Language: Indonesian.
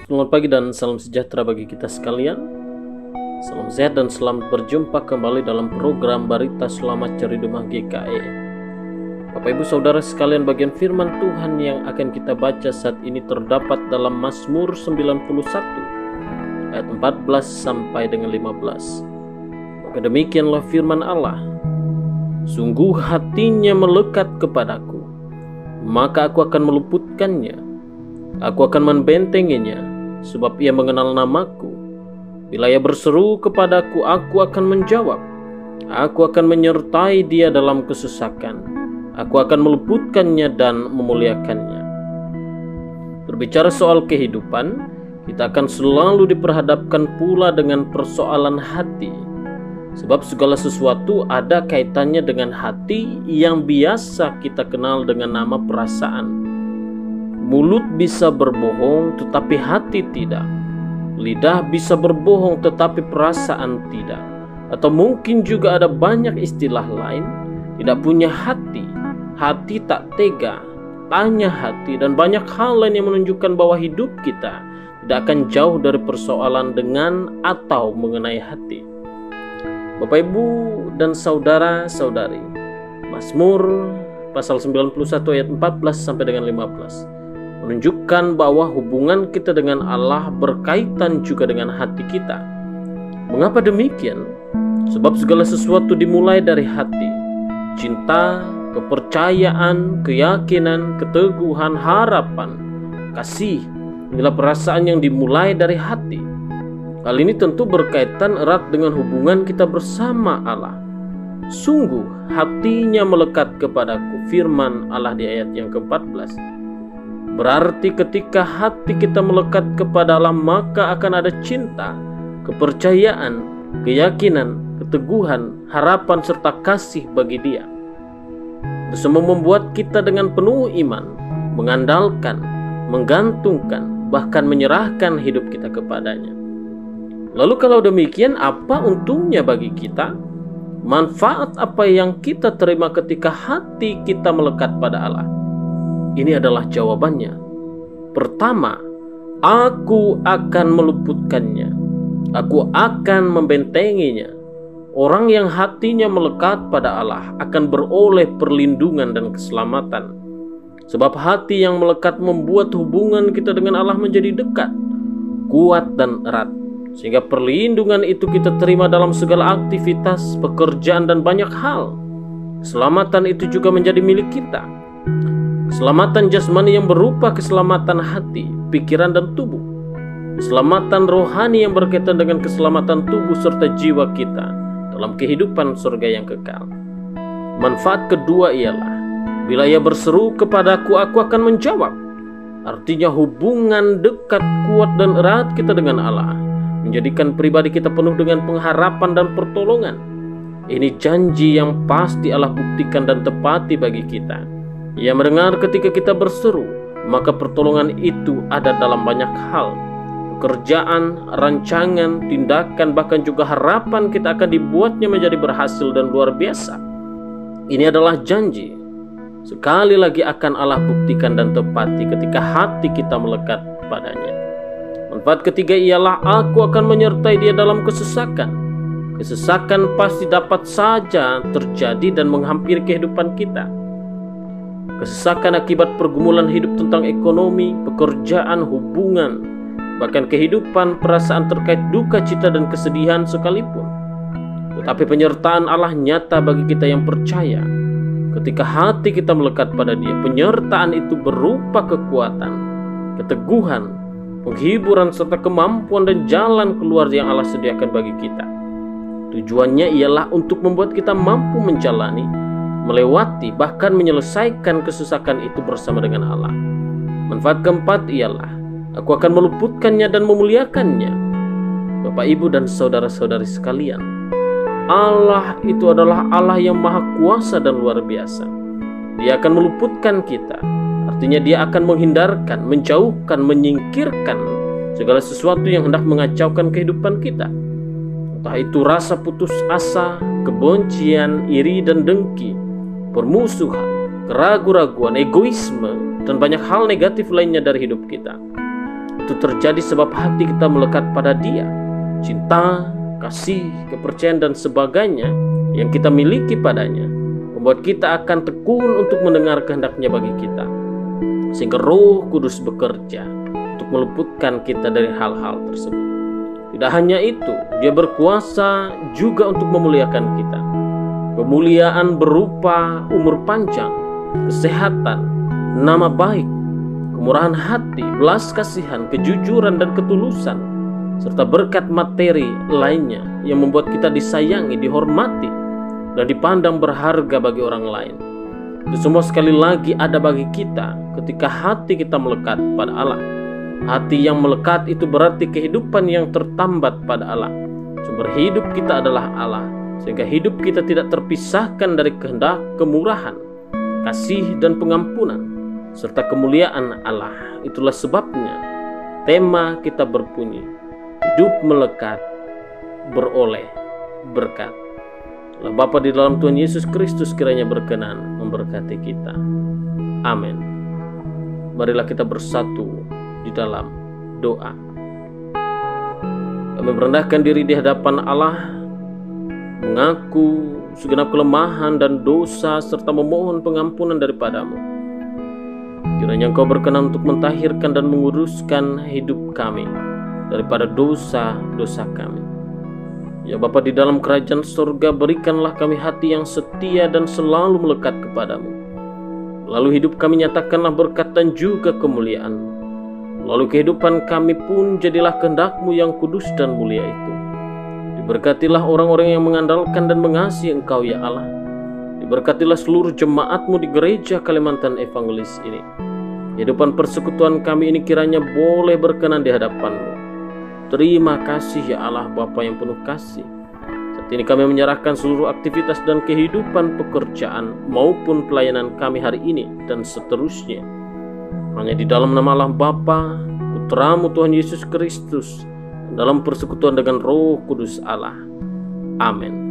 Selamat pagi dan salam sejahtera bagi kita sekalian. Salam sehat dan selamat berjumpa kembali dalam program Berita Selamat Cari Rumah GKE. Bapak Ibu Saudara sekalian, bagian firman Tuhan yang akan kita baca saat ini terdapat dalam Mazmur 91 ayat 14 sampai dengan 15. Maka demikianlah firman Allah. Sungguh hatinya melekat kepadaku, maka aku akan meluputkannya. Aku akan membentenginya, sebab ia mengenal namaku. Bila ia berseru kepadaku, aku akan menjawab. Aku akan menyertai dia dalam kesesakan. Aku akan meluputkannya dan memuliakannya. Berbicara soal kehidupan, kita akan selalu diperhadapkan pula dengan persoalan hati. Sebab segala sesuatu ada kaitannya dengan hati yang biasa kita kenal dengan nama perasaan. Mulut bisa berbohong tetapi hati tidak. Lidah bisa berbohong tetapi perasaan tidak. Atau mungkin juga ada banyak istilah lain. Tidak punya hati, hati tak tega, tanya hati, dan banyak hal lain yang menunjukkan bahwa hidup kita tidak akan jauh dari persoalan dengan atau mengenai hati. Bapak Ibu dan saudara-saudari, Mazmur pasal 91 ayat 14 sampai dengan 15 menunjukkan bahwa hubungan kita dengan Allah berkaitan juga dengan hati kita. Mengapa demikian? Sebab segala sesuatu dimulai dari hati. Cinta, kepercayaan, keyakinan, keteguhan, harapan, kasih, inilah perasaan yang dimulai dari hati. Hal ini tentu berkaitan erat dengan hubungan kita bersama Allah. Sungguh hatinya melekat kepadaku, firman Allah di ayat yang ke-14. Berarti ketika hati kita melekat kepada Allah, maka akan ada cinta, kepercayaan, keyakinan, keteguhan, harapan, serta kasih bagi Dia. Itu semua membuat kita dengan penuh iman, mengandalkan, menggantungkan, bahkan menyerahkan hidup kita kepadanya. Lalu kalau demikian, apa untungnya bagi kita? Manfaat apa yang kita terima ketika hati kita melekat pada Allah? Ini adalah jawabannya. Pertama, aku akan meluputkannya. Aku akan membentenginya. Orang yang hatinya melekat pada Allah akan beroleh perlindungan dan keselamatan. Sebab hati yang melekat membuat hubungan kita dengan Allah menjadi dekat, kuat dan erat. Sehingga perlindungan itu kita terima dalam segala aktivitas, pekerjaan, dan banyak hal. Keselamatan itu juga menjadi milik kita. Keselamatan jasmani yang berupa keselamatan hati, pikiran, dan tubuh. Keselamatan rohani yang berkaitan dengan keselamatan tubuh serta jiwa kita dalam kehidupan surga yang kekal. Manfaat kedua ialah, bila ia berseru kepadaku, aku akan menjawab. Artinya hubungan dekat, kuat, dan erat kita dengan Allah menjadikan pribadi kita penuh dengan pengharapan dan pertolongan. Ini janji yang pasti Allah buktikan dan tepati bagi kita. Ia mendengar ketika kita berseru, maka pertolongan itu ada dalam banyak hal. Pekerjaan, rancangan, tindakan, bahkan juga harapan kita akan dibuatnya menjadi berhasil dan luar biasa. Ini adalah janji. Sekali lagi akan Allah buktikan dan tepati ketika hati kita melekat padanya. Manfaat ketiga ialah aku akan menyertai dia dalam kesesakan. Kesesakan pasti dapat saja terjadi dan menghampiri kehidupan kita. Kesesakan akibat pergumulan hidup tentang ekonomi, pekerjaan, hubungan, bahkan kehidupan, perasaan terkait duka cita dan kesedihan sekalipun. Tetapi penyertaan Allah nyata bagi kita yang percaya. Ketika hati kita melekat pada Dia, penyertaan itu berupa kekuatan, keteguhan, penghiburan, serta kemampuan dan jalan keluar yang Allah sediakan bagi kita. Tujuannya ialah untuk membuat kita mampu menjalani, melewati, bahkan menyelesaikan kesesakan itu bersama dengan Allah. Manfaat keempat ialah, aku akan meluputkannya dan memuliakannya. Bapak, Ibu, dan saudara-saudari sekalian, Allah itu adalah Allah yang maha kuasa dan luar biasa. Dia akan meluputkan kita. Artinya Dia akan menghindarkan, menjauhkan, menyingkirkan segala sesuatu yang hendak mengacaukan kehidupan kita. Entah itu rasa putus asa, kebencian, iri dan dengki, permusuhan, keraguan-raguan, egoisme, dan banyak hal negatif lainnya dari hidup kita. itu terjadi sebab hati kita melekat pada Dia. Cinta, kasih, kepercayaan dan sebagainya yang kita miliki padanya membuat kita akan tekun untuk mendengar kehendak-Nya bagi kita, sehingga Roh Kudus bekerja untuk meluputkan kita dari hal-hal tersebut. Tidak hanya itu, Dia berkuasa juga untuk memuliakan kita. Kemuliaan berupa umur panjang, kesehatan, nama baik, kemurahan hati, belas kasihan, kejujuran dan ketulusan, serta berkat materi lainnya yang membuat kita disayangi, dihormati, dan dipandang berharga bagi orang lain. Itu semua sekali lagi ada bagi kita ketika hati kita melekat pada Allah. Hati yang melekat itu berarti kehidupan yang tertambat pada Allah. Sumber hidup kita adalah Allah, sehingga hidup kita tidak terpisahkan dari kehendak, kemurahan, kasih dan pengampunan, serta kemuliaan Allah. Itulah sebabnya tema kita berbunyi, hidup melekat, beroleh berkat. Bapa di dalam Tuhan Yesus Kristus kiranya berkenan memberkati kita. Amin. Marilah kita bersatu di dalam doa. Kami merendahkan diri di hadapan Allah, mengaku segenap kelemahan dan dosa serta memohon pengampunan daripada-Mu. Kiranya Engkau berkenan untuk mentahirkan dan menguruskan hidup kami daripada dosa-dosa kami. Ya Bapa di dalam kerajaan surga, berikanlah kami hati yang setia dan selalu melekat kepadamu. Lalu hidup kami nyatakanlah berkat dan juga kemuliaan-Mu. Lalu kehidupan kami pun jadilah kehendak-Mu yang kudus dan mulia itu. Diberkatilah orang-orang yang mengandalkan dan mengasihi Engkau ya Allah. Diberkatilah seluruh jemaat-Mu di gereja Kalimantan Evangelis ini. Kehidupan persekutuan kami ini kiranya boleh berkenan di hadapan-Mu. Terima kasih ya Allah Bapa yang penuh kasih. Saat ini kami menyerahkan seluruh aktivitas dan kehidupan pekerjaan maupun pelayanan kami hari ini dan seterusnya hanya di dalam nama Allah Bapa, Putra-Mu Tuhan Yesus Kristus, dalam persekutuan dengan Roh Kudus Allah. Amin.